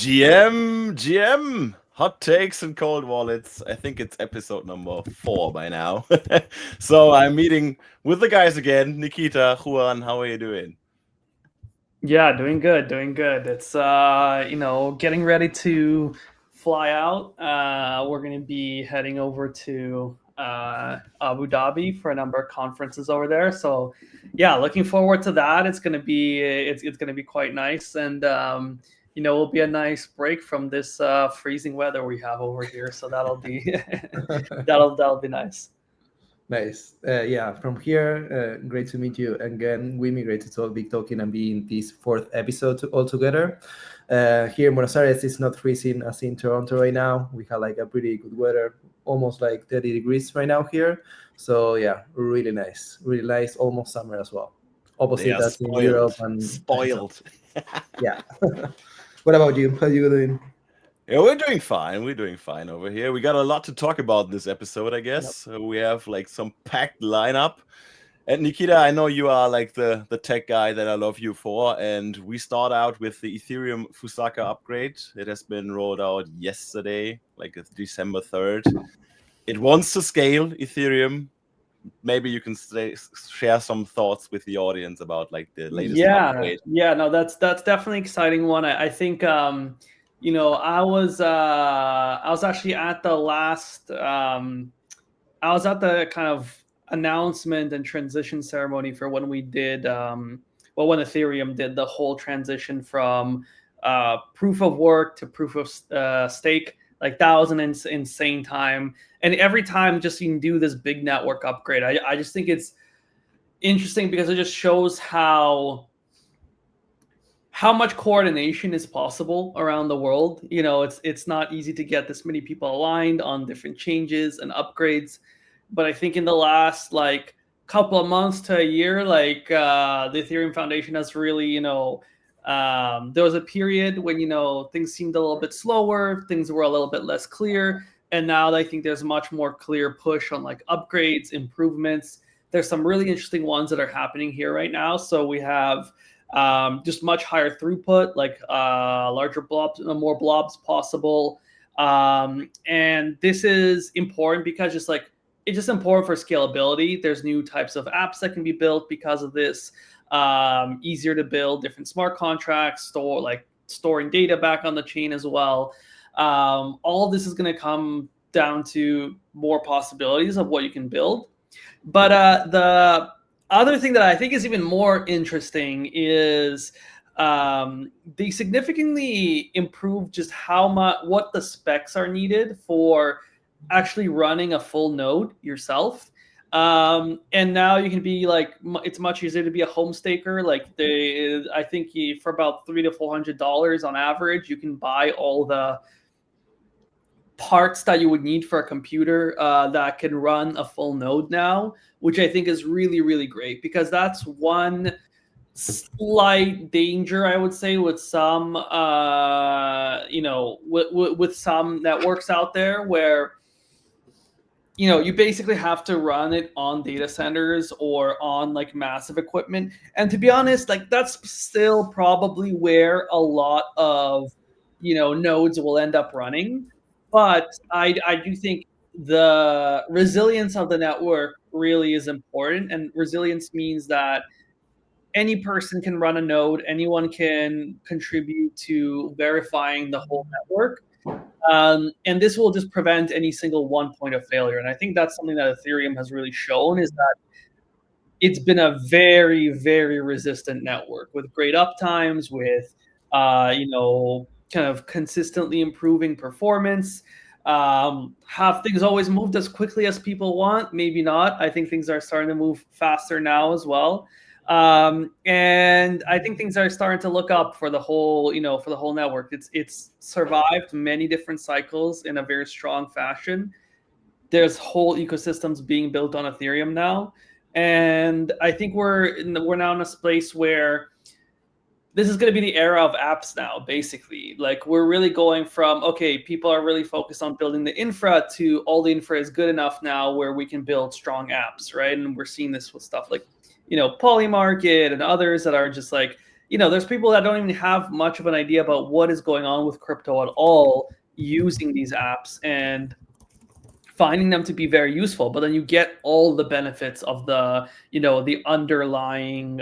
GM, hot takes and cold wallets. I think it's episode number 4 by now. So I'm meeting with the guys again. Nikita, Juan, how are you doing? Yeah, doing good, doing good. It's getting ready to fly out. We're going to be heading over to Abu Dhabi for a number of conferences over there. So, yeah, looking forward to that. It's going to be quite nice, and it'll be a nice break from this freezing weather we have over here. So that'll be that'll be nice. Nice. Yeah, from here, great to meet you again. Wimi, great to be talking and be in this fourth episode all together. Here in Buenos Aires, it's not freezing as in Toronto right now. We have like a pretty good weather, almost like 30 degrees right now here. So yeah, really nice, almost summer as well. They Opposite are that in Europe spoiled. and Spoiled. yeah. What about you? How are you doing? Yeah, we're doing fine. We're doing fine over here. We got a lot to talk about in this episode, I guess. We have like some packed lineup. And Nikita, I know you are like the tech guy that I love you for. And we start out with the Ethereum Fusaka upgrade. It has been rolled out yesterday, like it's December 3rd. It wants to scale Ethereum. Maybe you can share some thoughts with the audience about like the latest upgrade. Yeah, no, that's definitely an exciting one. I think I was actually at the last I was at the kind of announcement and transition ceremony for when we did when Ethereum did the whole transition from proof of work to proof of stake. Like that was an insane time, and every time just you can do this big network upgrade. I just think it's interesting because it just shows how much coordination is possible around the world. It's not easy to get this many people aligned on different changes and upgrades, but I think in the last like couple of months to a year, like the Ethereum Foundation has really, there was a period when things seemed a little bit slower, things were a little bit less clear, and now I think there's a much more clear push on like upgrades, improvements. There's some really interesting ones that are happening here right now. So we have just much higher throughput, like larger blobs, more blobs possible. And this is important because it's just important for scalability. There's new types of apps that can be built because of this. Easier to build different smart contracts, storing data back on the chain as well. All of this is going to come down to more possibilities of what you can build. But the other thing that I think is even more interesting is they significantly improved just what the specs are needed for actually running a full node yourself. And now you can be like, it's much easier to be a home staker. Like I think for about $300 to $400 on average, you can buy all the parts that you would need for a computer that can run a full node now, which I think is really, really great, because that's one slight danger, I would say, with some with some networks out there where you basically have to run it on data centers or on like massive equipment. And to be honest, like that's still probably where a lot of nodes will end up running. But I do think the resilience of the network really is important, and resilience means that any person can run a node, anyone can contribute to verifying the whole network. And this will just prevent any single one point of failure. And I think that's something that Ethereum has really shown, is that it's been a very, very resistant network with great uptimes, with kind of consistently improving performance. Have things always moved as quickly as people want? Maybe not. I think things are starting to move faster now as well. And I think things are starting to look up for the whole network. It's survived many different cycles in a very strong fashion. There's whole ecosystems being built on Ethereum now, and I think we're now in a place where this is going to be the era of apps now. Basically, like we're really going from, okay, people are really focused on building the infra, to all the infra is good enough now where we can build strong apps, right? And we're seeing this with stuff like Polymarket and others that are just like, there's people that don't even have much of an idea about what is going on with crypto at all using these apps and finding them to be very useful. But then you get all the benefits of the underlying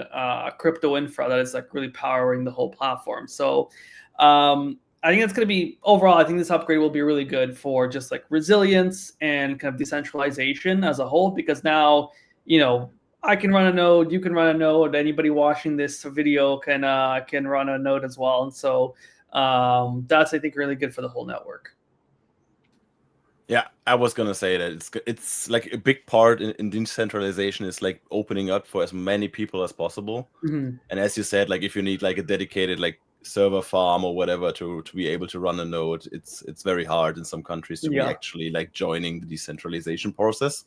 crypto infra that is like really powering the whole platform. So I think it's going to be, overall, I think this upgrade will be really good for just like resilience and kind of decentralization as a whole, because now, I can run a node, you can run a node, anybody watching this video can run a node as well. And so that's, I think, really good for the whole network. Yeah, I was gonna say that it's like a big part in decentralization is like opening up for as many people as possible. Mm-hmm. And as you said, like if you need like a dedicated like server farm or whatever to be able to run a node, it's very hard in some countries to be actually like joining the decentralization process.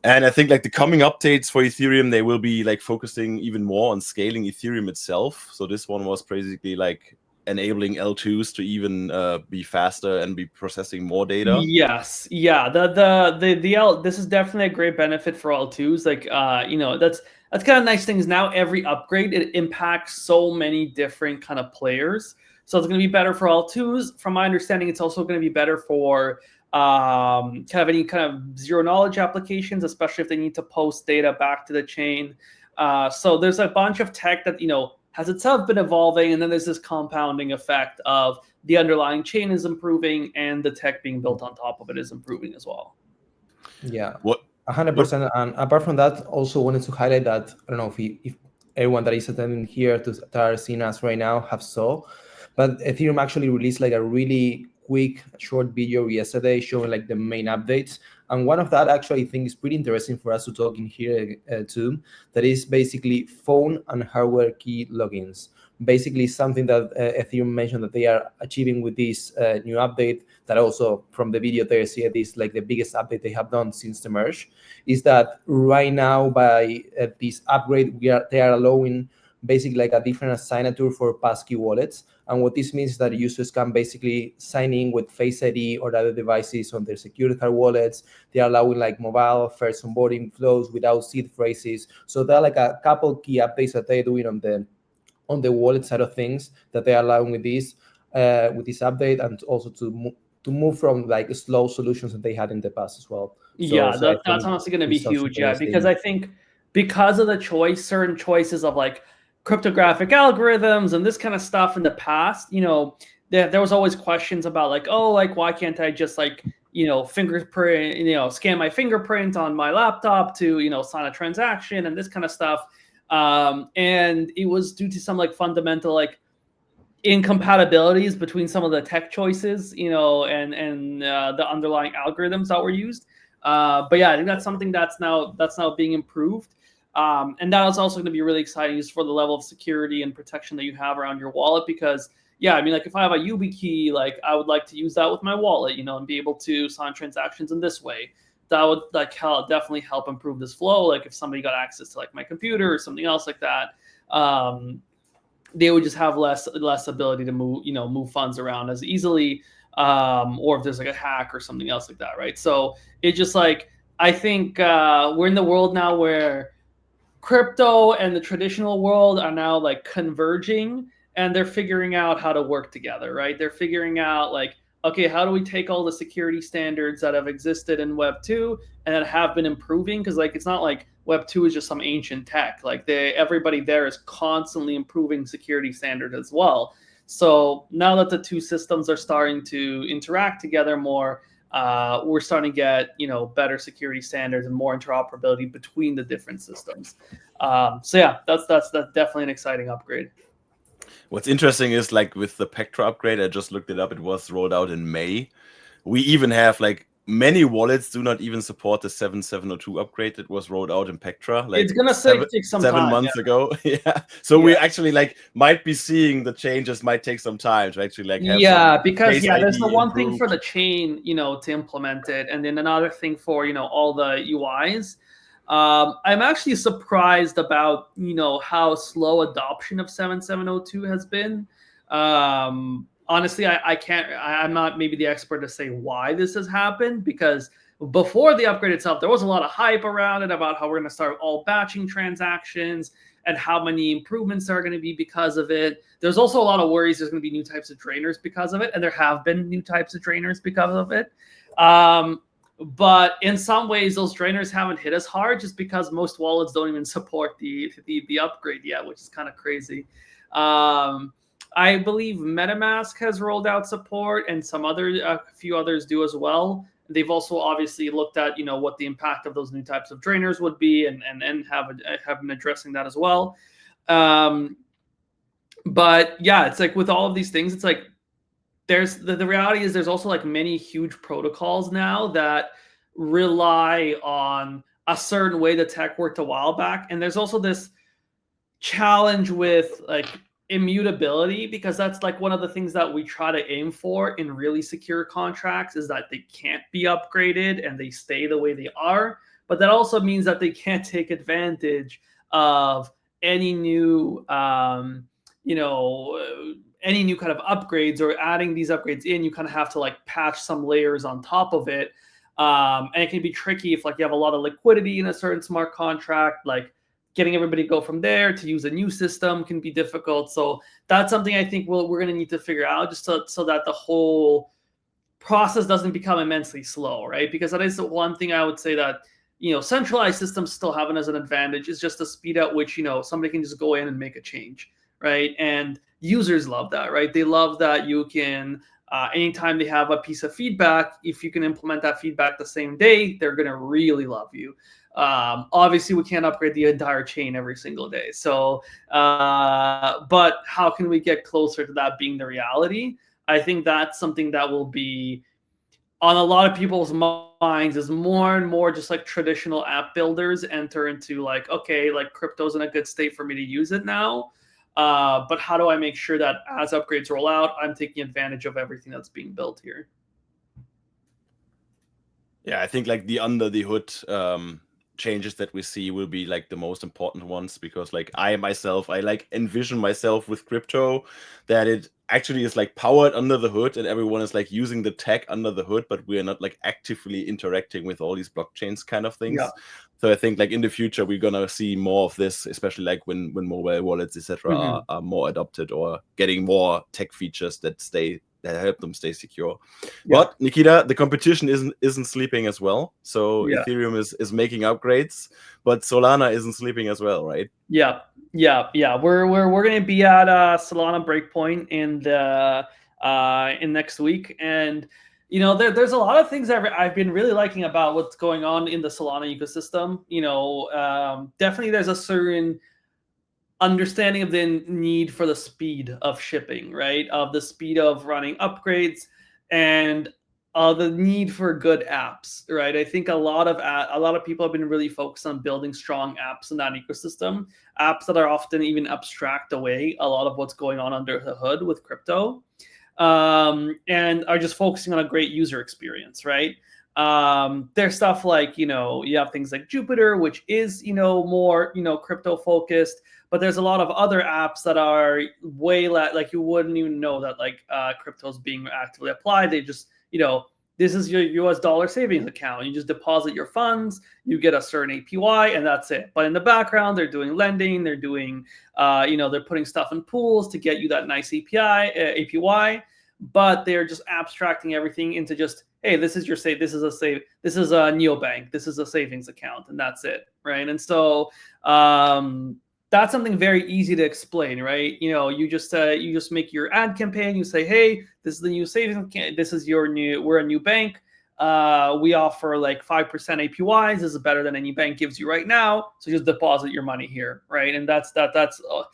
And I think like the coming updates for Ethereum, they will be like focusing even more on scaling Ethereum itself. So this one was basically like enabling L2s to even be faster and be processing more data. Yes, yeah. This is definitely a great benefit for L2s. Like that's kind of nice things. Now every upgrade, it impacts so many different kind of players. So it's going to be better for L2s. From my understanding, it's also going to be better for kind of any kind of zero knowledge applications, especially if they need to post data back to the chain. So there's a bunch of tech that has itself been evolving, and then there's this compounding effect of the underlying chain is improving and the tech being built on top of it is improving as well. Yeah, 100%. And apart from that, also wanted to highlight that, I don't know if everyone that is attending here that are seeing us right now have saw, but Ethereum actually released like a really quick short video yesterday showing like the main updates. And one of that actually I think is pretty interesting for us to talk in here too. That is basically phone and hardware key logins. Basically something that Ethereum mentioned that they are achieving with this new update, that also from the video there see it is like the biggest update they have done since the merge, is that right now by this upgrade they are allowing basically like a different signature for passkey wallets. And what this means is that users can basically sign in with Face ID or other devices on their security card wallets. They are allowing like mobile first onboarding flows without seed phrases. So there are like a couple key updates that they're doing on the wallet side of things that they are allowing with this update, and also to move from like slow solutions that they had in the past as well. So that's honestly going to be huge, because I think because of the certain choices of like cryptographic algorithms and this kind of stuff in the past, there was always questions about like, oh, like why can't I just like fingerprint, scan my fingerprint on my laptop to sign a transaction and this kind of stuff, and it was due to some like fundamental like incompatibilities between some of the tech choices, and the underlying algorithms that were used. But yeah, I think that's something that's now being improved. And that is also going to be really exciting just for the level of security and protection that you have around your wallet, because yeah, I mean, like if I have a YubiKey, like I would like to use that with my wallet, and be able to sign transactions in this way. That would like definitely help improve this flow. Like if somebody got access to like my computer or something else like that, they would just have less ability to move funds around as easily, or if there's like a hack or something else like that, right? So it just like, I think we're in the world now where crypto and the traditional world are now like converging, and they're figuring out how to work together, right? They're figuring out like, okay, how do we take all the security standards that have existed in Web 2 and that have been improving? Because like it's not like Web 2 is just some ancient tech. Like everybody there is constantly improving security standards as well. So now that the two systems are starting to interact together more, we're starting to get better security standards and more interoperability between the different systems. So yeah, that's definitely an exciting upgrade. What's interesting is like with the Pectra upgrade, I just looked it up. It was rolled out in May. We even have like many wallets do not even support the 7702 upgrade that was rolled out in Pectra. Like it's gonna take some 7 time, months ago. Yeah. So we actually like might be seeing the changes might take some time to actually like have because there's the one thing for the chain, to implement it, and then another thing for all the UIs. I'm actually surprised about how slow adoption of 7702 has been. Honestly, I'm not maybe the expert to say why this has happened, because before the upgrade itself, there was a lot of hype around it about how we're going to start all batching transactions. and how many improvements are going to be because of it. There's also a lot of worries there's going to be new types of drainers because of it, and there have been new types of drainers because of it. But in some ways, those drainers haven't hit as hard just because most wallets don't even support the upgrade yet, which is kind of crazy. I believe MetaMask has rolled out support, and a few others do as well. They've also obviously looked at what the impact of those new types of drainers would be, and have been addressing that as well. But yeah, it's like with all of these things, it's like there's the reality is there's also like many huge protocols now that rely on a certain way the tech worked a while back, and there's also this challenge with like immutability, because that's like one of the things that we try to aim for in really secure contracts, is that they can't be upgraded and they stay the way they are. But that also means that they can't take advantage of any new any new kind of upgrades, or adding these upgrades in. You kind of have to like patch some layers on top of it. And it can be tricky if like you have a lot of liquidity in a certain smart contract, like getting everybody to go from there to use a new system can be difficult. So that's something I think we're going to need to figure out, just so that the whole process doesn't become immensely slow, right? Because that is the one thing I would say that centralized systems still have as an advantage, is just the speed at which somebody can just go in and make a change, right? And users love that, right? They love that you can anytime they have a piece of feedback, if you can implement that feedback the same day, they're going to really love you. Obviously, we can't upgrade the entire chain every single day. So, but how can we get closer to that being the reality? I think that's something that will be on a lot of people's minds, as more and more just like traditional app builders enter into like, okay, like crypto's in a good state for me to use it now. But how do I make sure that as upgrades roll out, I'm taking advantage of everything that's being built here? Yeah, I think like the under the hood changes that we see will be like the most important ones, because like I like envision myself with crypto that it actually is like powered under the hood, and everyone is like using the tech under the hood, but we are not like actively interacting with all these blockchains kind of things. Yeah. So I think like in the future we're gonna see more of this, especially like when mobile wallets etc. are more adopted, or getting more tech features that help them stay secure. Yeah. But Nikita, the competition isn't sleeping as well. So yeah. Ethereum is making upgrades, but Solana isn't sleeping as well, right? Yeah. We're going to be at Solana Breakpoint in next week, and there's a lot of things I've been really liking about what's going on in the Solana ecosystem. Definitely there's a certain understanding of the need for the speed of shipping, right? Of the speed of running upgrades, and the need for good apps, right? I think a lot of people have been really focused on building strong apps in that ecosystem, apps that are often even abstract away a lot of what's going on under the hood with crypto, and are just focusing on a great user experience, right? There's stuff like, you have things like Jupiter, which is, more, crypto focused, but there's a lot of other apps that are way like you wouldn't even know that like crypto is being actively applied. They just, this is your US dollar savings account. You just deposit your funds, you get a certain APY, and that's it. But in the background, they're doing lending, they're doing, they're putting stuff in pools to get you that nice APY, but they're just abstracting everything into just, hey, this is your save. This is a neobank. This is a savings account, and that's it, right? And so that's something very easy to explain, right? You just make your ad campaign. You say, hey, this is the new savings account. This is we're a new bank. We offer like 5% APYs. This is better than any bank gives you right now. So just deposit your money here, right? And that's to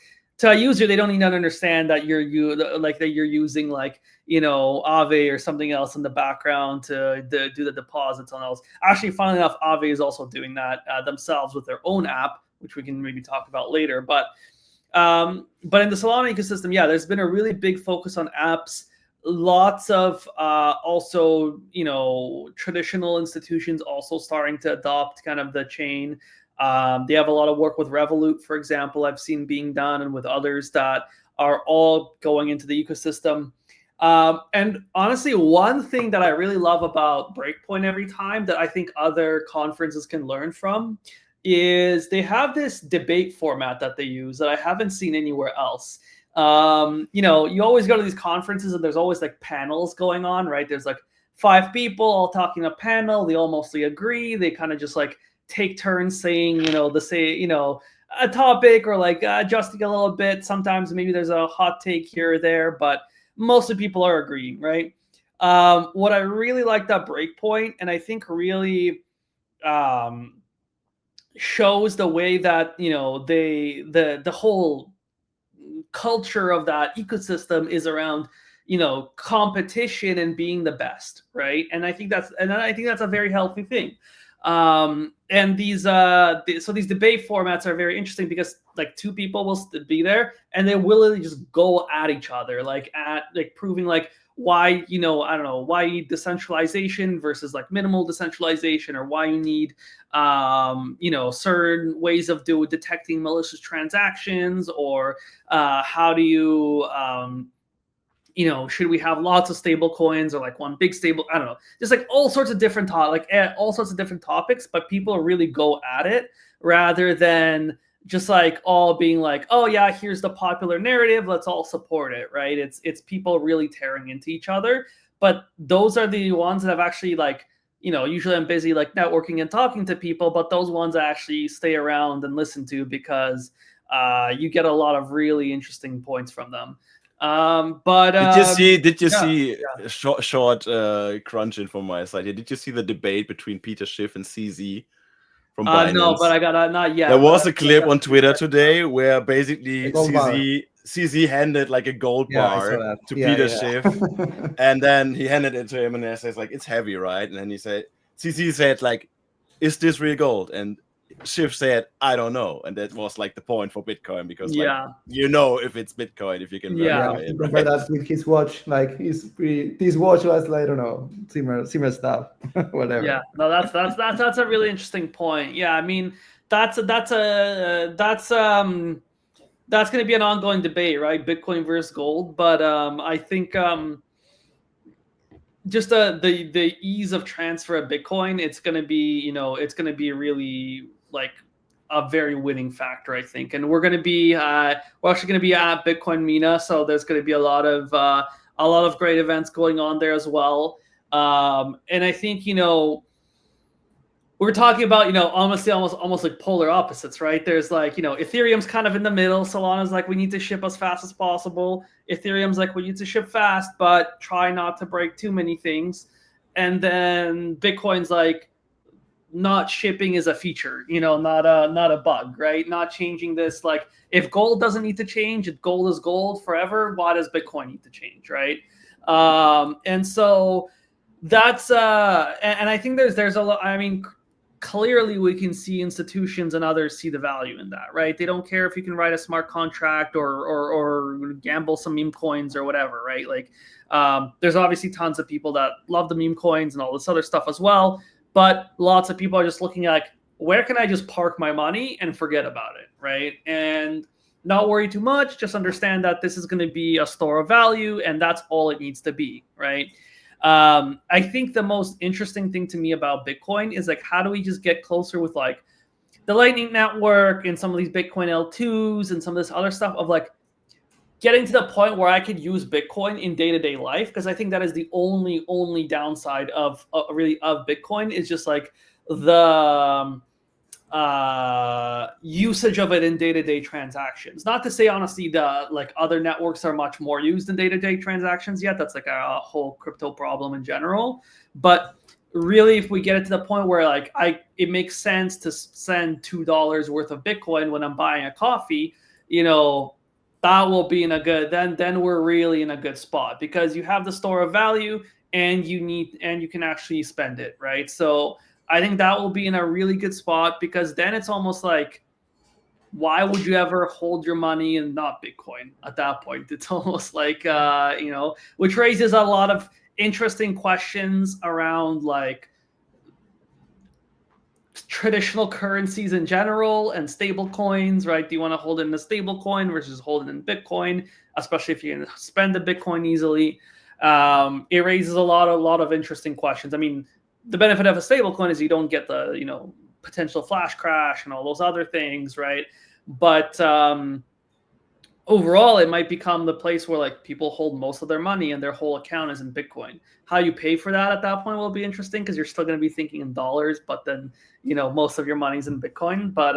a user, they don't even understand that you're using like, Aave or something else in the background to do the deposits on those. Actually, funnily enough, Aave is also doing that themselves with their own app, which we can maybe talk about later. But in the Solana ecosystem, yeah, there's been a really big focus on apps. Lots of also, traditional institutions also starting to adopt kind of the chain. They have a lot of work with Revolut, for example, I've seen being done, and with others that are all going into the ecosystem. And honestly, one thing that I really love about Breakpoint every time that I think other conferences can learn from is they have this debate format that they use that I haven't seen anywhere else. You always go to these conferences and there's always like panels going on, right? There's like 5 people all talking a panel. They all mostly agree. They kind of just like take turns saying, a topic or like adjusting a little bit. Sometimes maybe there's a hot take here or there, but mostly people are agreeing, right? What I really like that Breakpoint, and I think really shows the way that the whole culture of that ecosystem is around competition and being the best, right? And I think that's a very healthy thing. And these these debate formats are very interesting because like 2 people will be there and they will literally just go at each other, like proving like why why you need decentralization versus like minimal decentralization, or why you need certain ways of detecting malicious transactions, or how do you should we have lots of stable coins or like one big stable? I don't know. Just like all sorts of different topics, but people really go at it rather than just like all being like, oh yeah, here's the popular narrative, let's all support it, right? It's people really tearing into each other. But those are the ones that have actually like, usually I'm busy like networking and talking to people, but those ones I actually stay around and listen to because you get a lot of really interesting points from them. Did you see short crunch in from my side here? Did you see the debate between Peter Schiff and CZ from Binance? No, but I got not yet. There was a clip on Twitter today where basically CZ handed like a gold bar to Peter Schiff, and then he handed it to him and he says like, it's heavy, right? And then CZ said like, is this real gold? And Schiff said, I don't know. And that was like the point for Bitcoin, because if it's Bitcoin, if you can verify it. Compare that with his watch, like this watch was like, I don't know, similar stuff. Whatever. Yeah, no, that's a really interesting point. Yeah, I mean that's going to be an ongoing debate, right? Bitcoin versus gold. But I think just the ease of transfer of Bitcoin, it's going to be really like a very winning factor, I think. And we're actually going to be at Bitcoin MENA, so there's going to be a lot of great events going on there as well. And I think we're talking about almost like polar opposites, right? There's like Ethereum's kind of in the middle. Solana's like, we need to ship as fast as possible. Ethereum's like, we need to ship fast, but try not to break too many things. And then Bitcoin's like, not shipping is a feature, not a bug, right? Not changing this. Like, if gold doesn't need to change, if gold is gold forever, why does Bitcoin need to change, right? And so that's and I think there's a lot. I mean, clearly we can see institutions and others see the value in that, right? They don't care if you can write a smart contract or gamble some meme coins or whatever, right? Like, there's obviously tons of people that love the meme coins and all this other stuff as well. But lots of people are just looking at like, where can I just park my money and forget about it, right? And not worry too much. Just understand that this is going to be a store of value, and that's all it needs to be, right? I think the most interesting thing to me about Bitcoin is like, how do we just get closer with like the Lightning Network and some of these Bitcoin L2s and some of this other stuff of like getting to the point where I could use Bitcoin in day-to-day life, because I think that is the only downside of Bitcoin is just like the usage of it in day-to-day transactions. Not to say honestly the like other networks are much more used in day-to-day transactions yet. That's like a whole crypto problem in general. But really, if we get it to the point where like it makes sense to send $2 worth of Bitcoin when I'm buying a coffee, that will be in a good, then we're really in a good spot, because you have the store of value and you can actually spend it, right? So I think that will be in a really good spot, because then it's almost like, why would you ever hold your money in not Bitcoin at that point? It's almost like, which raises a lot of interesting questions around like traditional currencies in general and stable coins, right? Do you want to hold it in a stable coin versus hold it in Bitcoin, especially if you can spend the Bitcoin easily? It raises a lot of interesting questions. I mean, the benefit of a stable coin is you don't get the potential flash crash and all those other things, right? But overall, it might become the place where like people hold most of their money and their whole account is in Bitcoin. How you pay for that at that point will be interesting because you're still going to be thinking in dollars, but then most of your money's in Bitcoin. But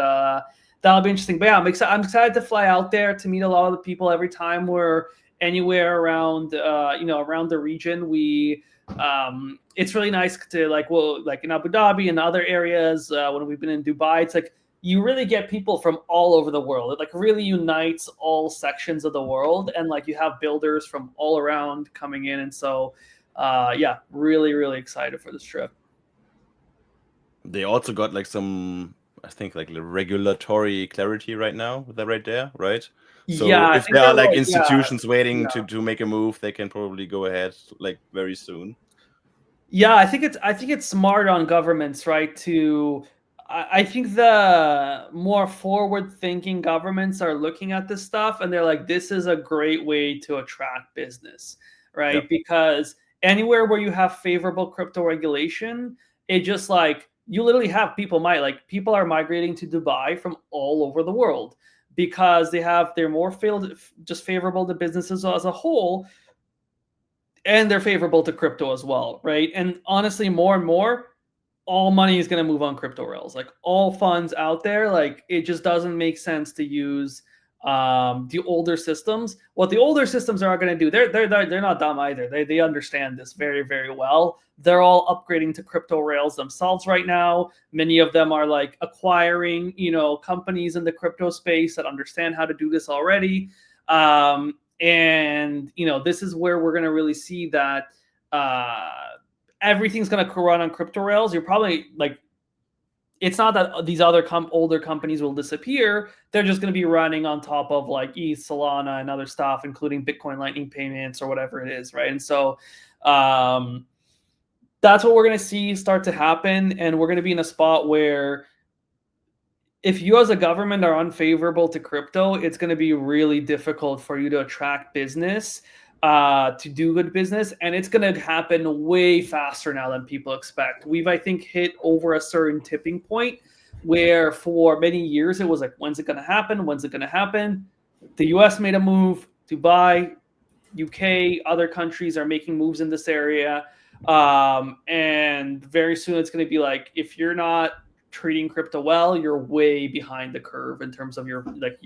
that'll be interesting. But yeah, I'm excited to fly out there to meet a lot of the people every time we're anywhere around around the region. It's really nice to like in Abu Dhabi and other areas when we've been in Dubai. It's like you really get people from all over the world. It like really unites all sections of the world, and like you have builders from all around coming in. And so yeah, really, really excited for this trip. They also got like some, I think, like regulatory clarity right now. Is that right there, right? So Yeah, if there are like institutions waiting to make a move, they can probably go ahead like very soon. Yeah, I think it's smart on governments, right? I think the more forward-thinking governments are looking at this stuff and they're like, this is a great way to attract business, right? Yep. Because anywhere where you have favorable crypto regulation, it just like you literally have people are migrating to Dubai from all over the world because they're more favorable to businesses as a whole, and they're favorable to crypto as well, right? And honestly, more and more, all money is going to move on crypto rails. Like all funds out there, like it just doesn't make sense to use the older systems. What the older systems are going to do, they're not dumb either. They understand this very, very well. They're all upgrading to crypto rails themselves right now. Many of them are like acquiring, companies in the crypto space that understand how to do this already. And this is where we're going to really see that everything's going to run on crypto rails. You're probably like, it's not that these other older companies will disappear. They're just going to be running on top of like ETH, Solana, and other stuff, including Bitcoin Lightning payments or whatever it is, right? And so that's what we're going to see start to happen. And we're going to be in a spot where if you as a government are unfavorable to crypto, it's going to be really difficult for you to attract business, to do good business. And it's going to happen way faster now than people expect. We've, I think, hit over a certain tipping point where for many years it was like, when's it going to happen? When's it going to happen? The US made a move, Dubai, UK, other countries are making moves in this area. And very soon it's going to be like, if you're not treating crypto well, you're way behind the curve in terms of your like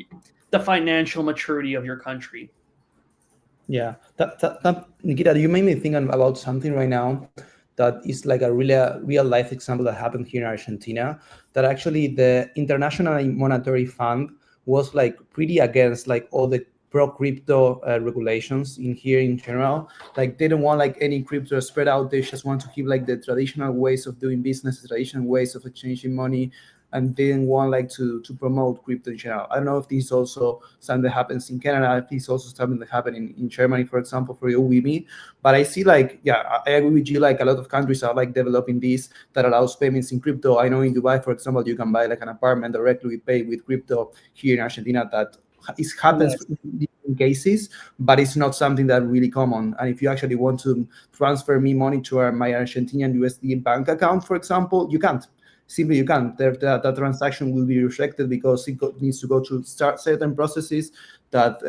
the financial maturity of your country. Yeah, that Nikita, you made me think about something right now that is like a real life example that happened here in Argentina. That actually the International Monetary Fund was like pretty against like all the pro crypto regulations in here in general. Like they don't want like any crypto spread out. They just want to keep like the traditional ways of doing business, traditional ways of exchanging money, and they didn't want like to promote crypto in general. I don't know if this is also something that happens in Canada, if this is also something that happened in Germany, for example, for UWB. But I see like, yeah, I agree with you, like a lot of countries are like developing this that allows payments in crypto. I know in Dubai, for example, you can buy like an apartment directly paid with crypto. Here in Argentina, that it happens in different cases, but it's not something that really common. And if you actually want to transfer me money to my Argentinian USD bank account, for example, you can't. Simply you can't. That transaction will be rejected because it needs to go through certain processes that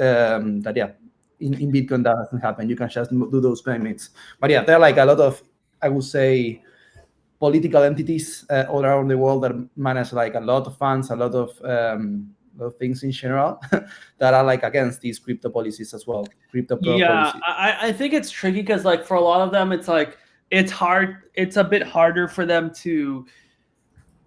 in Bitcoin that doesn't happen. You can just do those payments. But yeah, there are like a lot of, I would say, political entities all around the world that manage like a lot of funds, a lot of things in general that are like against these crypto policies as well. Policies. I think it's tricky because like for a lot of them, it's like it's hard. It's a bit harder for them to.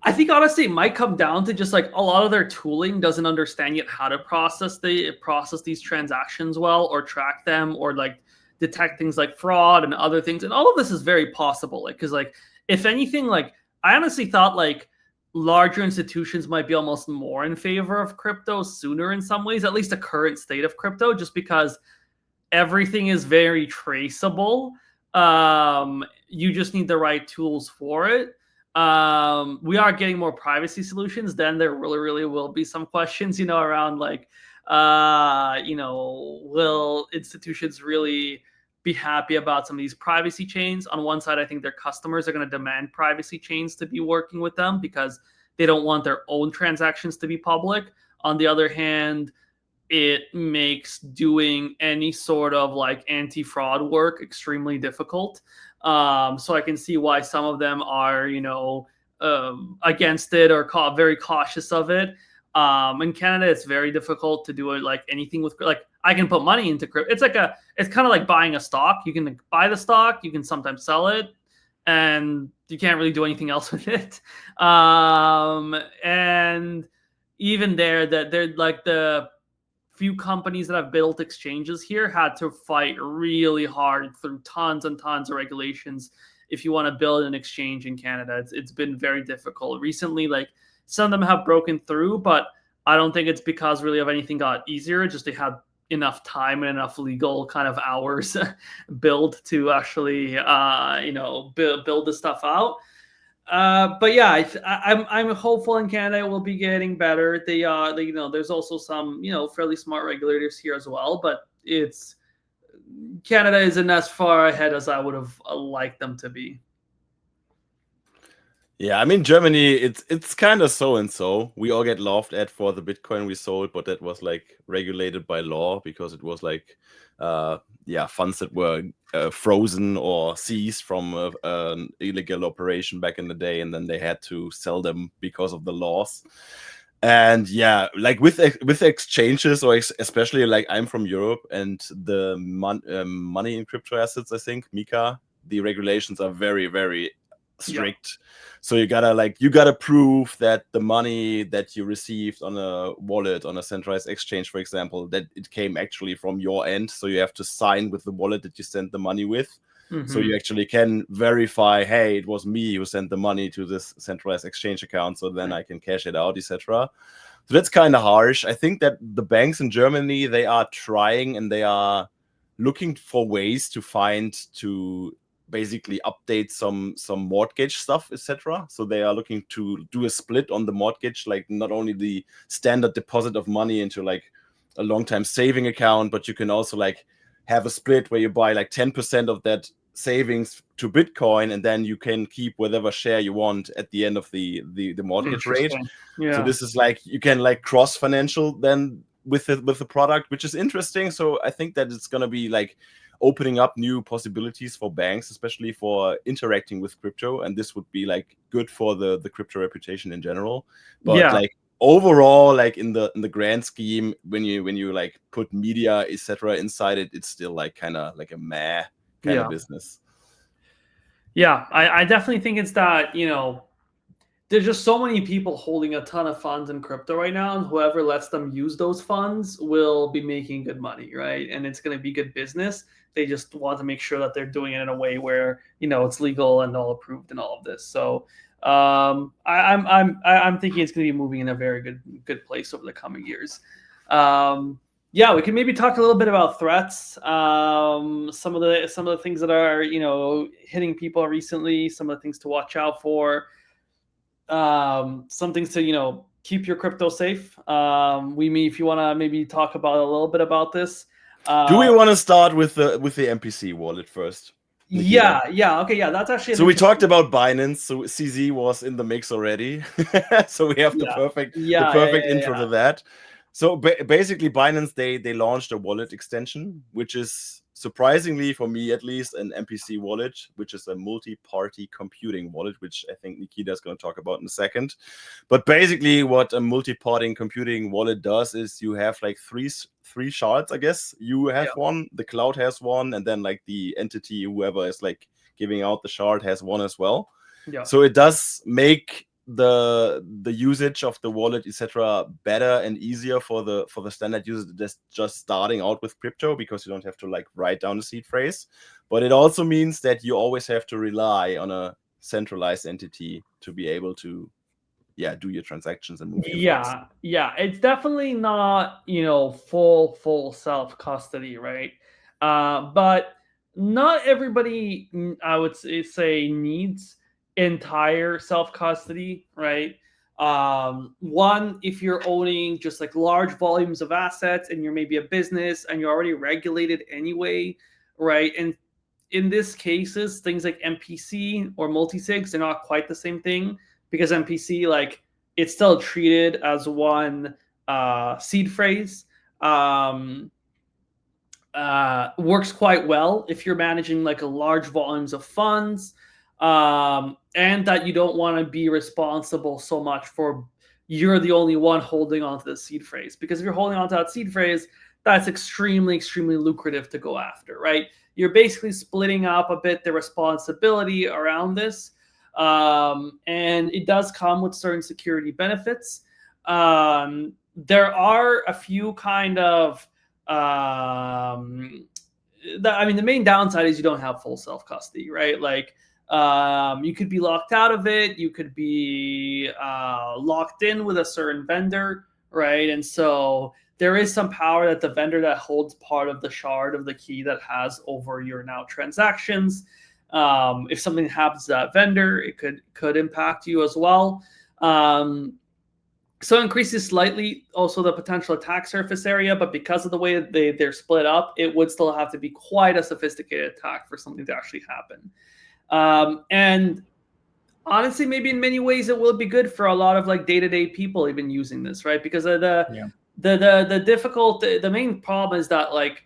I think honestly it might come down to just like a lot of their tooling doesn't understand yet how to process these transactions well or track them or like detect things like fraud and other things. And all of this is very possible. Like, cause like if anything, like I honestly thought like larger institutions might be almost more in favor of crypto sooner in some ways, at least the current state of crypto, just because everything is very traceable. You just need the right tools for it. We are getting more privacy solutions. Then there really will be some questions, around like, will institutions really be happy about some of these privacy chains? On one side, I think their customers are going to demand privacy chains to be working with them because they don't want their own transactions to be public. On the other hand, it makes doing any sort of like anti-fraud work extremely difficult. So I can see why some of them are, against it or very cautious of it. In Canada, it's very difficult to do it like anything with like I can put money into crypto. It's kind of like buying a stock. You can buy the stock, you can sometimes sell it, and you can't really do anything else with it. And even there, that they're like the few companies that have built exchanges here had to fight really hard through tons and tons of regulations if you want to build an exchange in Canada. It's been very difficult recently. Like some of them have broken through, but I don't think it's because really of anything got easier. Just they had enough time and enough legal kind of hours build to actually build this stuff out. But yeah, I'm hopeful in Canada it will be getting better. There's also some fairly smart regulators here as well, but Canada isn't as far ahead as I would have liked them to be. Yeah, I mean Germany, it's kind of so and so. We all get laughed at for the Bitcoin we sold, but that was like regulated by law because it was like funds that were frozen or seized from an illegal operation back in the day, and then they had to sell them because of the laws. And yeah, like with exchanges, or especially like I'm from Europe, and the money in crypto assets, I think MiCA, the regulations are very, very strict. Yeah. So you gotta prove that the money that you received on a wallet, on a centralized exchange, for example, that it came actually from your end. So you have to sign with the wallet that you sent the money with. Mm-hmm. So you actually can verify, hey, it was me who sent the money to this centralized exchange account, so then I can cash it out, etc. So that's kind of harsh. I think that the banks in Germany, they are trying and they are looking for ways to basically update some mortgage stuff, etc. So they are looking to do a split on the mortgage, like not only the standard deposit of money into like a long-time saving account, but you can also like have a split where you buy like 10% of that savings to Bitcoin, and then you can keep whatever share you want at the end of the mortgage rate. Yeah. So this is like you can like cross financial then with the product, which is interesting. So I think that it's gonna be like opening up new possibilities for banks, especially for interacting with crypto, and this would be like good for the crypto reputation in general. But like overall, like in the grand scheme, when you like put media, etc. inside it, it's still like kind of like a meh kind of business. Yeah, I definitely think it's that, there's just so many people holding a ton of funds in crypto right now, and whoever lets them use those funds will be making good money, right? And it's going to be good business. They just want to make sure that they're doing it in a way where it's legal and all approved and all of this. So I'm thinking it's going to be moving in a very good place over the coming years. Yeah, we can maybe talk a little bit about threats. Some of the things that are hitting people recently. Some of the things to watch out for. Some things to keep your crypto safe. If you want to maybe talk about a little bit about this. Do we want to start with the MPC wallet first? Nikita? Yeah. Okay, yeah, that's actually. So we talked about Binance. So CZ was in the mix already. So we have the perfect intro to that. So basically, Binance they launched a wallet extension, which is surprisingly for me at least an MPC wallet, which is a multi-party computing wallet, which I think Nikita is going to talk about in a second. But basically, what a multi-party computing wallet does is you have like three shards, I guess. You have one, the cloud has one, and then like the entity, whoever is like giving out the shard, has one as well. Yeah. So it does make the usage of the wallet, etc., better and easier for the standard user that's just starting out with crypto, because you don't have to like write down the seed phrase. But it also means that you always have to rely on a centralized entity to be able to do your transactions and move your funds. It's definitely not full self custody, right? But not everybody, I would say, needs entire self custody, right? One, if you're owning just like large volumes of assets and you're maybe a business and you're already regulated anyway, right? And in this cases, things like MPC or multi-sigs, they're not quite the same thing, because MPC, like, it's still treated as one seed phrase. Works quite well if you're managing like a large volumes of funds, and that you don't want to be responsible so much for you're the only one holding on to the seed phrase. Because if you're holding on to that seed phrase, that's extremely, extremely lucrative to go after, right? You're basically splitting up a bit the responsibility around this. And it does come with certain security benefits. There are a few kind of the main downside is you don't have full self-custody, right? Like you could be locked out of it, you could be locked in with a certain vendor, right? And so there is some power that the vendor that holds part of the shard of the key that has over your now transactions. If something happens to that vendor, it could impact you as well. So it increases slightly also the potential attack surface area, but because of the way they're split up, it would still have to be quite a sophisticated attack for something to actually happen. And honestly, maybe in many ways it will be good for a lot of like day-to-day people even using this, right? Because of the main problem is that like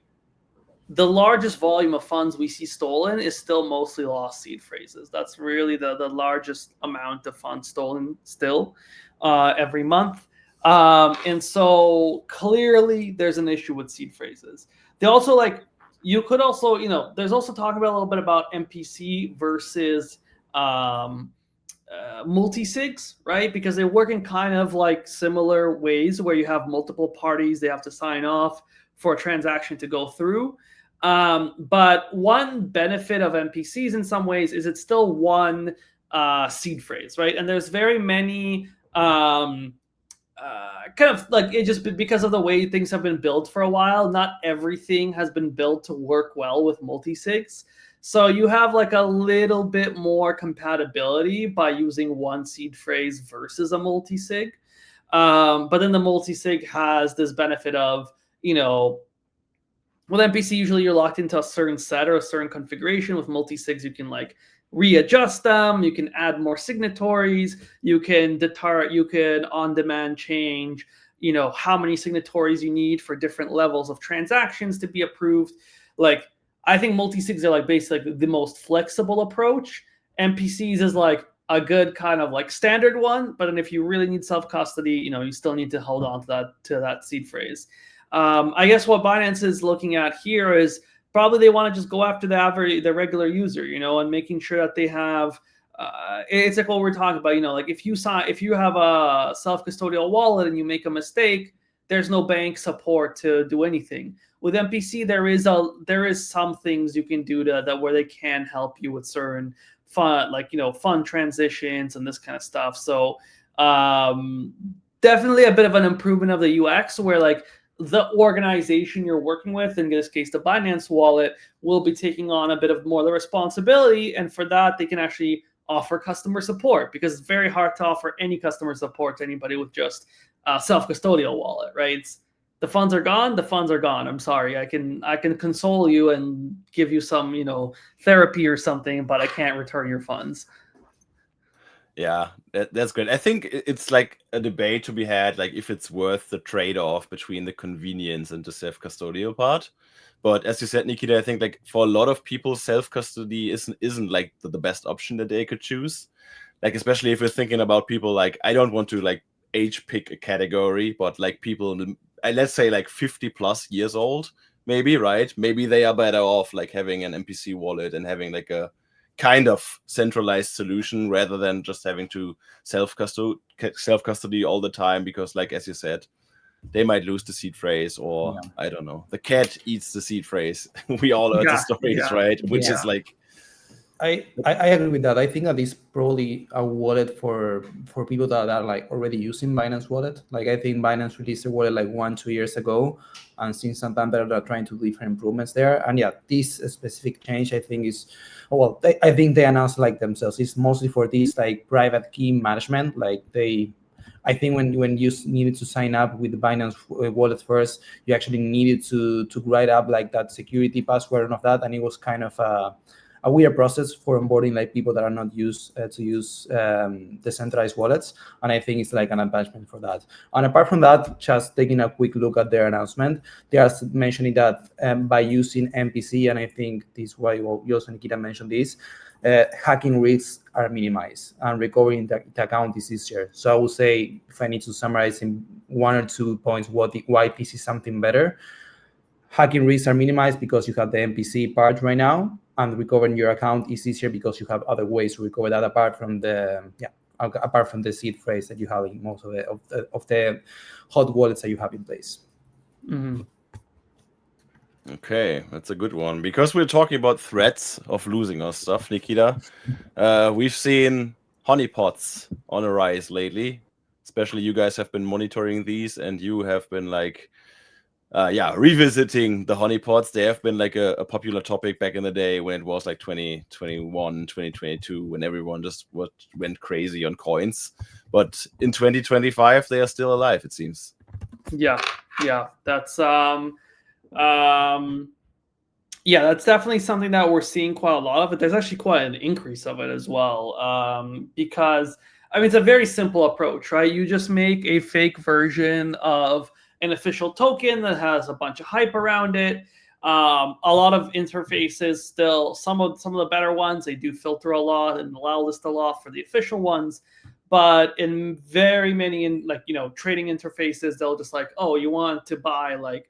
the largest volume of funds we see stolen is still mostly lost seed phrases. That's really the largest amount of funds stolen still every month. And so clearly there's an issue with seed phrases. They also like, you could also, there's also talking about a little bit about MPC versus multi-sigs, right? Because they work in kind of like similar ways where you have multiple parties, they have to sign off for a transaction to go through. But one benefit of MPCs in some ways is it's still one seed phrase, right? And there's very many kind of like it just because of the way things have been built for a while, not everything has been built to work well with multi-sigs. So you have like a little bit more compatibility by using one seed phrase versus a multi-sig. But then the multi-sig has this benefit of, with MPC, usually you're locked into a certain set or a certain configuration. With multi-sigs, you can like readjust them. You can add more signatories. You can on-demand change, how many signatories you need for different levels of transactions to be approved. Like, I think multi-sigs are like basically the most flexible approach. MPCs is like a good kind of like standard one, but then if you really need self-custody, you still need to hold on to that seed phrase. I guess what Binance is looking at here is probably they want to just go after the regular user, and making sure that they have. It's like what we're talking about, like if you have a self-custodial wallet and you make a mistake, there's no bank support to do anything. With MPC, there is some things you can do that where they can help you with certain fund, like fund transitions and this kind of stuff. So definitely a bit of an improvement of the UX where like the organization you're working with, in this case the Binance wallet, will be taking on a bit of more of the responsibility, and for that they can actually offer customer support, because it's very hard to offer any customer support to anybody with just a self-custodial wallet, right? The funds are gone. I'm sorry. I can console you and give you some, therapy or something, but I can't return your funds. Yeah, that's great. I think it's like a debate to be had, like if it's worth the trade-off between the convenience and the self-custodial part. But as you said, Nikita, I think like for a lot of people, self-custody isn't like the best option that they could choose. Like especially if you're thinking about people like, I don't want to like age pick a category, but like people, let's say like 50 plus years old, maybe, right? Maybe they are better off like having an MPC wallet and having like a kind of centralized solution rather than just having to self-custody all the time, because like as you said, they might lose the seed phrase, or I don't know, the cat eats the seed phrase. We all heard the stories, right? Which is like, I agree with that. I think that is probably a wallet for people that are like already using Binance Wallet. Like I think Binance released a wallet like 1-2 years ago, and since some time they're trying to do different improvements there. And this specific change I think is, I think they announced like themselves. It's mostly for this like private key management. Like I think when you needed to sign up with the Binance wallet first, you actually needed to write up like that security password and of that, and it was kind of a a weird process for onboarding like people that are not used to use decentralized wallets, and I think it's like an advancement for that. And apart from that, just taking a quick look at their announcement, they are mentioning that by using MPC, and I think this is why you also, Nikita, mentioned this, hacking risks are minimized and recovering the account is easier. So I would say, if I need to summarize in 1 or 2 points why this is something better, hacking risks are minimized because you have the MPC part right now, and recovering your account is easier because you have other ways to recover that apart from the seed phrase that you have in most of the hot wallets that you have in place. Mm-hmm. Okay, that's a good one. Because we're talking about threats of losing our stuff, Nikita, we've seen honeypots on a rise lately. Especially you guys have been monitoring these, and you have been like, revisiting the honeypots. They have been like a popular topic back in the day when it was like 2021, 2022, when everyone just went crazy on coins. But in 2025, they are still alive, it seems. Yeah, that's that's definitely something that we're seeing quite a lot of, but there's actually quite an increase of it as well. Because I mean, it's a very simple approach, right? You just make a fake version of an official token that has a bunch of hype around it. A lot of interfaces still, some of the better ones, they do filter a lot and allow list a lot for the official ones. But in very many trading interfaces, they'll just like, oh, you want to buy like,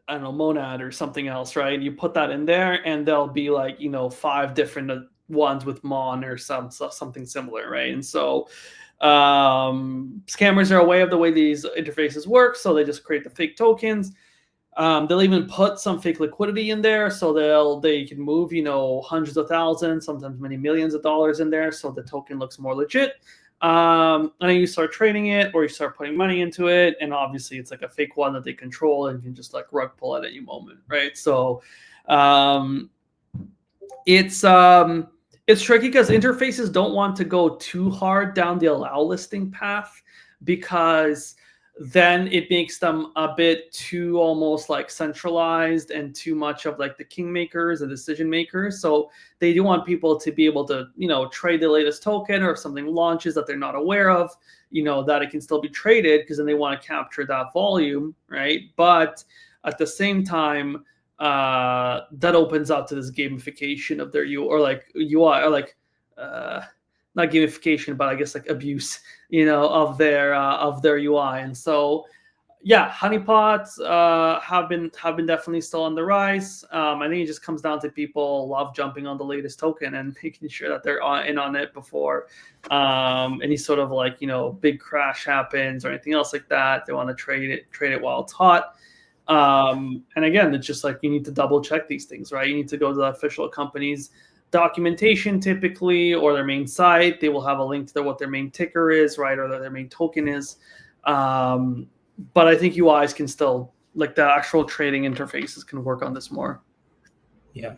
I don't know, Monad or something else, right? You put that in there and there'll be like, 5 different ones with Mon or something similar, right? And so scammers are aware of the way these interfaces work, so they just create the fake tokens. They'll even put some fake liquidity in there, so they can move hundreds of thousands, sometimes many millions of dollars in there, so the token looks more legit. And then you start trading it, or you start putting money into it, and obviously it's like a fake one that they control and can just like rug pull at any moment, right? So it's tricky because interfaces don't want to go too hard down the allow listing path, because then it makes them a bit too almost like centralized and too much of like the kingmakers and decision makers. So they do want people to be able to, trade the latest token, or if something launches that they're not aware of, that it can still be traded, because then they want to capture that volume, right? But at the same time, that opens up to this gamification of their UI, or like not gamification, but I guess like abuse, of their UI. And so, honeypots have been definitely still on the rise. I think it just comes down to people love jumping on the latest token and making sure that they're in on it before any sort of like big crash happens or anything else like that. They want to trade it while it's hot. And again, it's just like you need to double check these things, right? You need to go to the official company's documentation typically, or their main site. They will have a link to what their main ticker is, right, or their main token is. But I think UIs can still, like the actual trading interfaces, can work on this more. Yeah,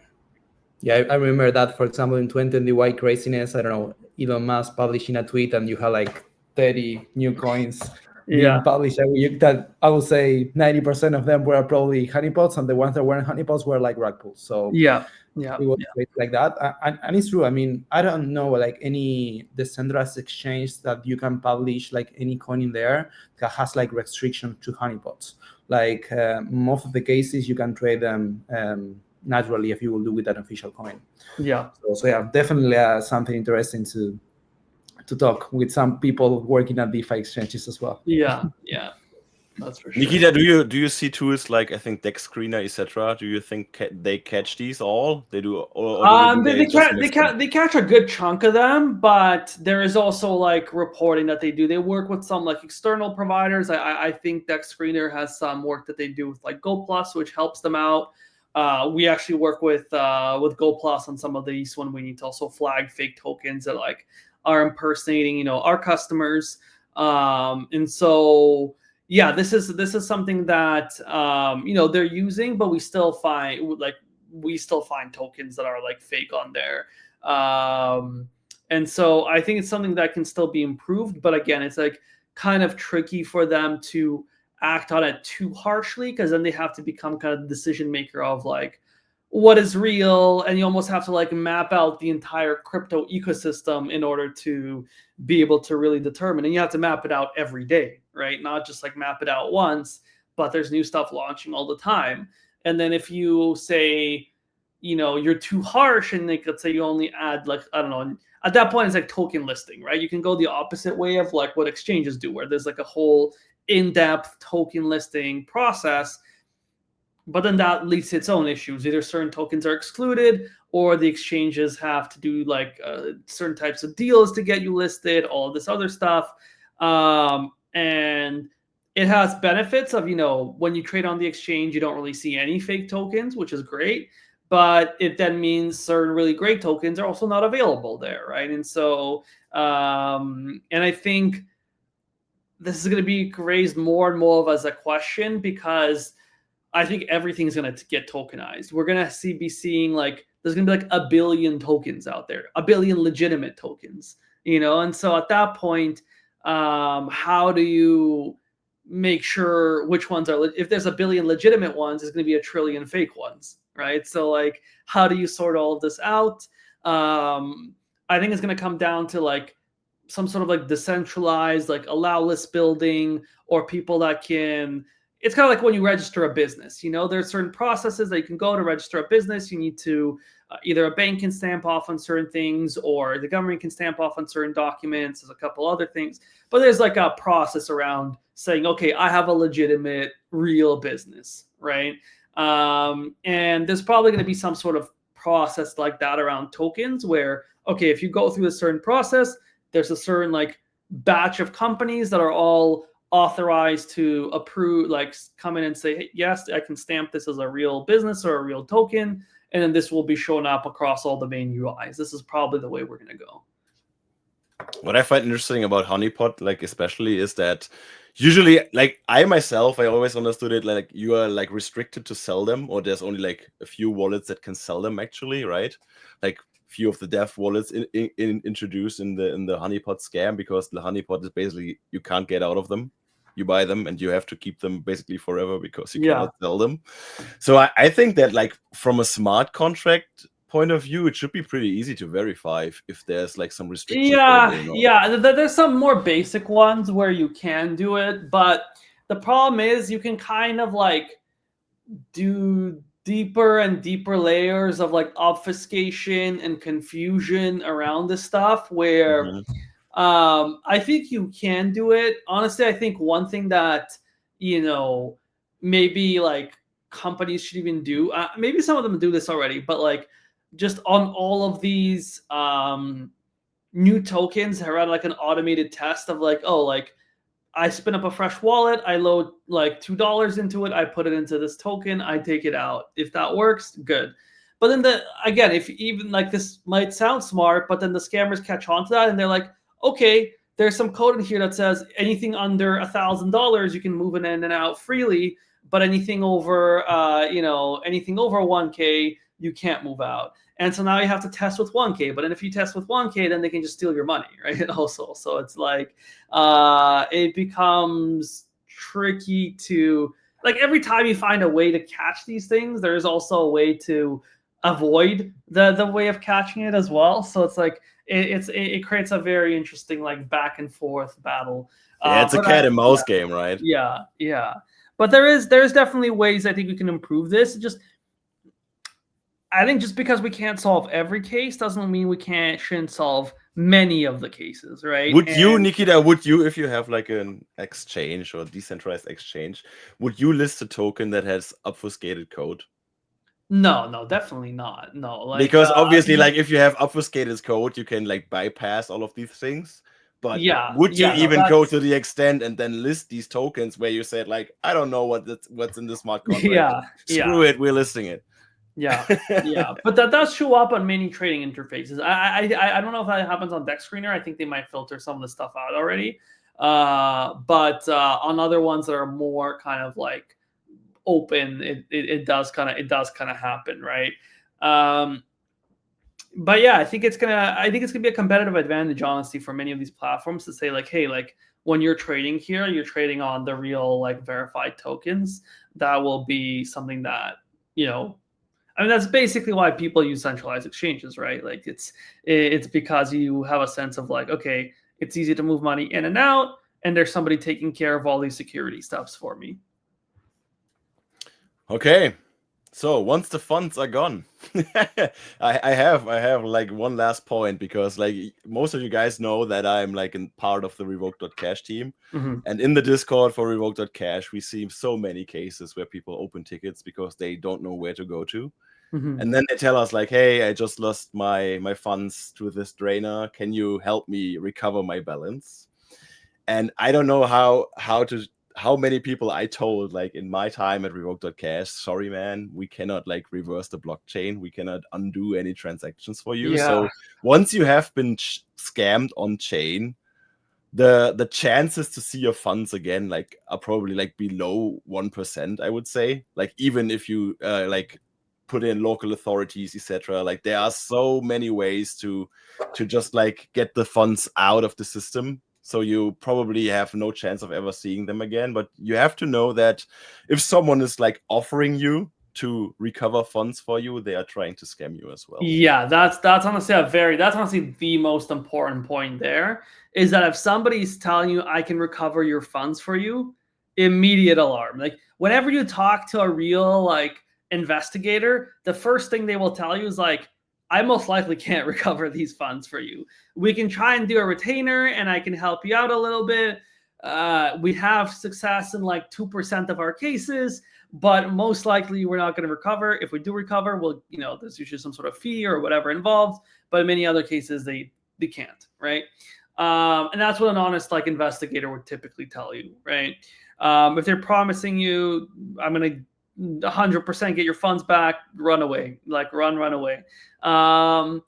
I remember that, for example, in 2020 craziness, I don't know, Elon Musk publishing a tweet and you had like 30 new coins being published every week, that I would say 90% of them were probably honeypots, and the ones that weren't honeypots were like rug pulls. So it was like that. And it's true. I mean, I don't know like any decentralized exchange that you can publish like any coin in there that has like restriction to honeypots. Like most of the cases you can trade them naturally if you will do with an official coin. So definitely something interesting to talk with some people working at DeFi exchanges as well. That's for sure. Nikita, do you see tools like, I think, Dex Screener, etc.? Do you think they catch these all? They do. They catch a good chunk of them, but there is also like reporting that they do. They work with some like external providers. I think Dex Screener has some work that they do with like GoPlus, which helps them out. We actually work with GoPlus on some of these when we need to also flag fake tokens that like are impersonating our customers. And so this is something that they're using, but we still find tokens that are like fake on there. And so I think it's something that can still be improved, but again, it's like kind of tricky for them to act on it too harshly, because then they have to become kind of the decision maker of like, what is real, and you almost have to like map out the entire crypto ecosystem in order to be able to really determine. And you have to map it out every day, right? Not just like map it out once, but there's new stuff launching all the time. And then if you say, you're too harsh, and like, let's say you only add like, I don't know, at that point it's like token listing, right? You can go the opposite way of like what exchanges do, where there's like a whole in-depth token listing process. But then that leads to its own issues. Either certain tokens are excluded, or the exchanges have to do like certain types of deals to get you listed, all this other stuff. And it has benefits of, when you trade on the exchange, you don't really see any fake tokens, which is great. But it then means certain really great tokens are also not available there, right? And so, and I think this is going to be raised more and more of as a question, because I think everything's going to get tokenized. We're going to be seeing like, there's going to be like a billion tokens out there, a billion legitimate tokens, And so at that point, how do you make sure which ones are, if there's a billion legitimate ones, there's going to be a trillion fake ones, right? So like, how do you sort all of this out? I think it's going to come down to like some sort of like decentralized, like allow list building, or people that can, it's kind of like when you register a business, there's certain processes that you can go to register a business. You need to either a bank can stamp off on certain things, or the government can stamp off on certain documents. There's a couple other things, but there's like a process around saying, okay, I have a legitimate real business, right? And there's probably going to be some sort of process like that around tokens, where, okay, if you go through a certain process, there's a certain like batch of companies that are all authorized to approve, like come in and say, hey, yes, I can stamp this as a real business or a real token, and then this will be shown up across all the main UIs. This is probably the way we're going to go. What I find interesting about Honeypot, like especially, is that usually, like I always understood it like you are like restricted to sell them, or there's only like a few wallets that can sell them actually, right? Like few of the dev wallets introduced in the Honeypot scam, because the Honeypot is basically, you can't get out of them. You buy them and you have to keep them basically forever, because you cannot sell them. So I think that like from a smart contract point of view, it should be pretty easy to verify if there's like some restrictions. Yeah. There's some more basic ones where you can do it, but the problem is you can kind of like do deeper and deeper layers of like obfuscation and confusion around this stuff, where I think you can do it. Honestly, I think one thing that, maybe like companies should even do, maybe some of them do this already, but like just on all of these new tokens, I run like an automated test of like, oh, like I spin up a fresh wallet, I load like $2 into it, I put it into this token, I take it out. If that works, good. But then again, if even like this might sound smart, but then the scammers catch on to that and they're like, okay, there's some code in here that says anything under $1,000 you can move it in and out freely, but anything over anything over 1K you can't move out. And so now you have to test with 1K, but then if you test with 1K, then they can just steal your money, right? Also, so it's like it becomes tricky to, like, every time you find a way to catch these things, there's also a way to avoid the way of catching it as well. So it's like it creates a very interesting like back and forth battle. Yeah, it's a cat and mouse game, right? Yeah. But there's definitely ways I think we can improve this. I think just because we can't solve every case doesn't mean we shouldn't solve many of the cases, right? You, Nikita, if you have like an exchange or decentralized exchange, would you list a token that has obfuscated code? No, definitely not. No, like, because obviously, like if you have obfuscated code, you can like bypass all of these things. But would you even go to the extent and then list these tokens where you said like, I don't know what's in the smart contract. Screw it, we're listing it. Yeah, but that does show up on many trading interfaces. I don't know if that happens on Dex Screener. I think they might filter some of the stuff out already. But on other ones that are more kind of like open, it does kind of happen, right? But yeah, I think it's gonna be a competitive advantage, honestly, for many of these platforms to say like, hey, like when you're trading here, you're trading on the real like verified tokens. That will be something that I mean, that's basically why people use centralized exchanges, right? Like it's because you have a sense of like, okay, it's easy to move money in and out, and there's somebody taking care of all these security steps for me. Okay, so once the funds are gone, I have like one last point, because like most of you guys know that I'm like in part of the Revoke.cash team, and in the Discord for Revoke.cash, we see so many cases where people open tickets because they don't know where to go to. And then they tell us like, hey, I just lost my funds to this drainer. Can you help me recover my balance? And I don't know how many people I told, like in my time at Revoke.cash, sorry, man, we cannot like reverse the blockchain. We cannot undo any transactions for you. Yeah. So once you have been scammed on chain, the chances to see your funds again like are probably like below 1%, I would say. Like even if you like put in local authorities, etc. Like there are so many ways to just like get the funds out of the system. So you probably have no chance of ever seeing them again. But you have to know that if someone is like offering you to recover funds for you, they are trying to scam you as well. Yeah, that's honestly that's honestly the most important point there, is that if somebody's telling you I can recover your funds for you, immediate alarm. Like whenever you talk to a real like investigator, the first thing they will tell you is like, I most likely can't recover these funds for you. We can try and do a retainer and I can help you out a little bit. We have success in like 2% of our cases, but most likely we're not going to recover. If we do recover, we'll, there's usually some sort of fee or whatever involved, but in many other cases they can't, right? And that's what an honest like investigator would typically tell you, right? If they're promising you, I'm going to 100% get your funds back, run away, like run away. Now,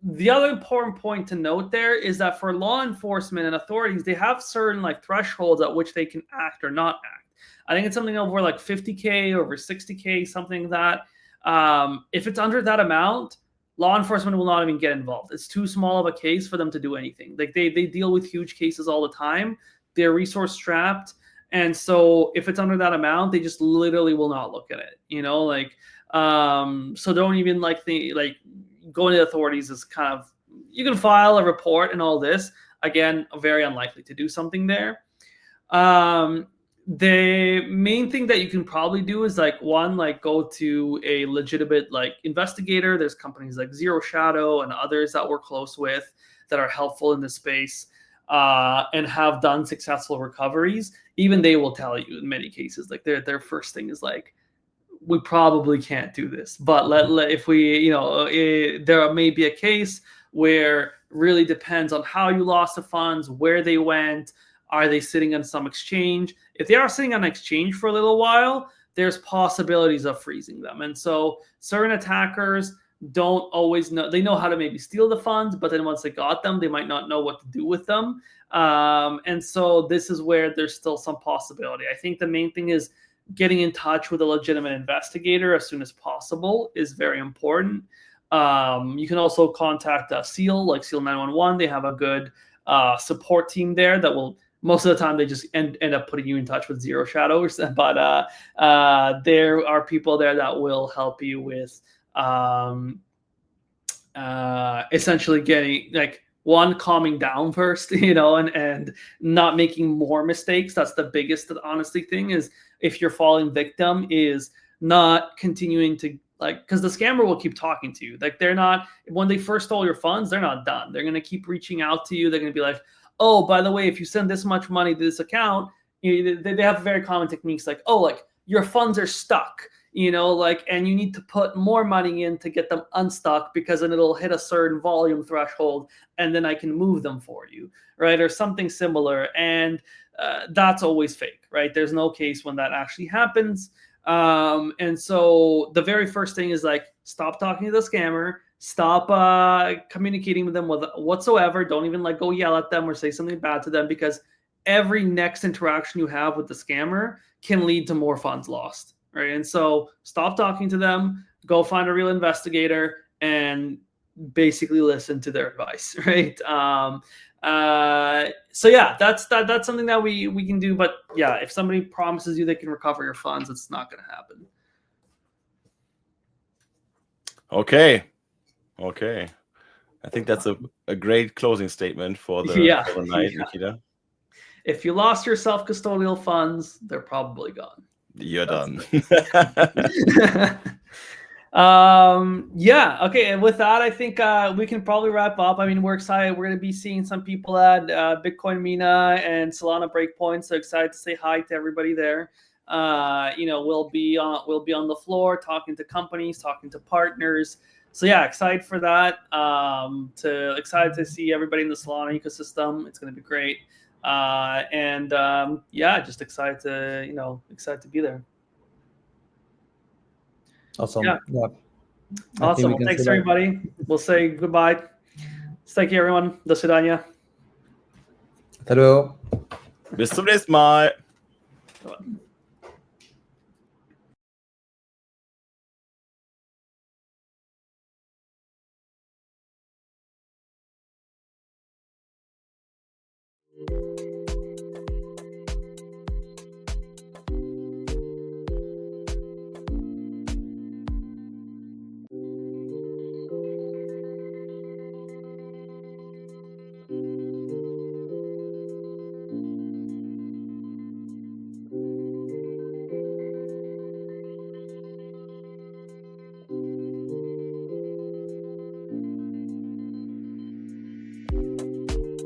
the other important point to note there is that for law enforcement and authorities, they have certain like thresholds at which they can act or not act. I think it's something over like 50K, over 60K, something like that. If it's under that amount, law enforcement will not even get involved. It's too small of a case for them to do anything. Like they deal with huge cases all the time. They're resource strapped. And so if it's under that amount, they just literally will not look at it, so don't even going to the authorities is kind of, you can file a report and all this, again, very unlikely to do something there. The main thing that you can probably do is go to a legitimate investigator. There's companies like Zero Shadow and others that we're close with that are helpful in this space. And have done successful recoveries. Even they will tell you in many cases, like their first thing is like, we probably can't do this, but if we, there may be a case where really depends on how you lost the funds, where they went, are they sitting on some exchange? If they are sitting on an exchange for a little while, there's possibilities of freezing them. And so certain attackers don't always know. They know how to maybe steal the funds, but then once they got them, they might not know what to do with them. And so this is where there's still some possibility. I think the main thing is getting in touch with a legitimate investigator as soon as possible is very important. You can also contact SEAL, like SEAL 911. They have a good support team there that will, most of the time, they just end up putting you in touch with Zero Shadows. But there are people there that will help you with essentially getting calming down first, and not making more mistakes. That's the biggest, honestly, thing is if you're falling victim is not continuing to because the scammer will keep talking to you. They're not, when they first stole your funds, they're not done. They're going to keep reaching out to you. They're going to be like, oh, by the way, if you send this much money to this account, they have very common techniques like, oh, your funds are stuck. And you need to put more money in to get them unstuck because then it'll hit a certain volume threshold and then I can move them for you, right? Or something similar. And that's always fake, right? There's no case when that actually happens. And so the very first thing is stop talking to the scammer, stop communicating with them whatsoever. Don't even go yell at them or say something bad to them, because every next interaction you have with the scammer can lead to more funds lost. Right. And so stop talking to them, go find a real investigator and basically listen to their advice. Right. So yeah, that's something that we can do. But yeah, if somebody promises you they can recover your funds, it's not going to happen. Okay. I think that's a great closing statement for the night, Nikita. If you lost your self-custodial funds, they're probably gone. You're done. Yeah. Okay. And with that, I think we can probably wrap up. I mean, we're excited. We're going to be seeing some people at Bitcoin Mina and Solana Breakpoint. So excited to say hi to everybody there. We'll be on the floor talking to companies, talking to partners. So yeah, excited for that. Excited to see everybody in the Solana ecosystem. It's going to be great. Just excited to be there. Awesome. Yeah. Awesome. Well, thanks everybody. We'll say goodbye. Thank you everyone. Do swidania. Hasta luego. Bis zum nächsten Mal.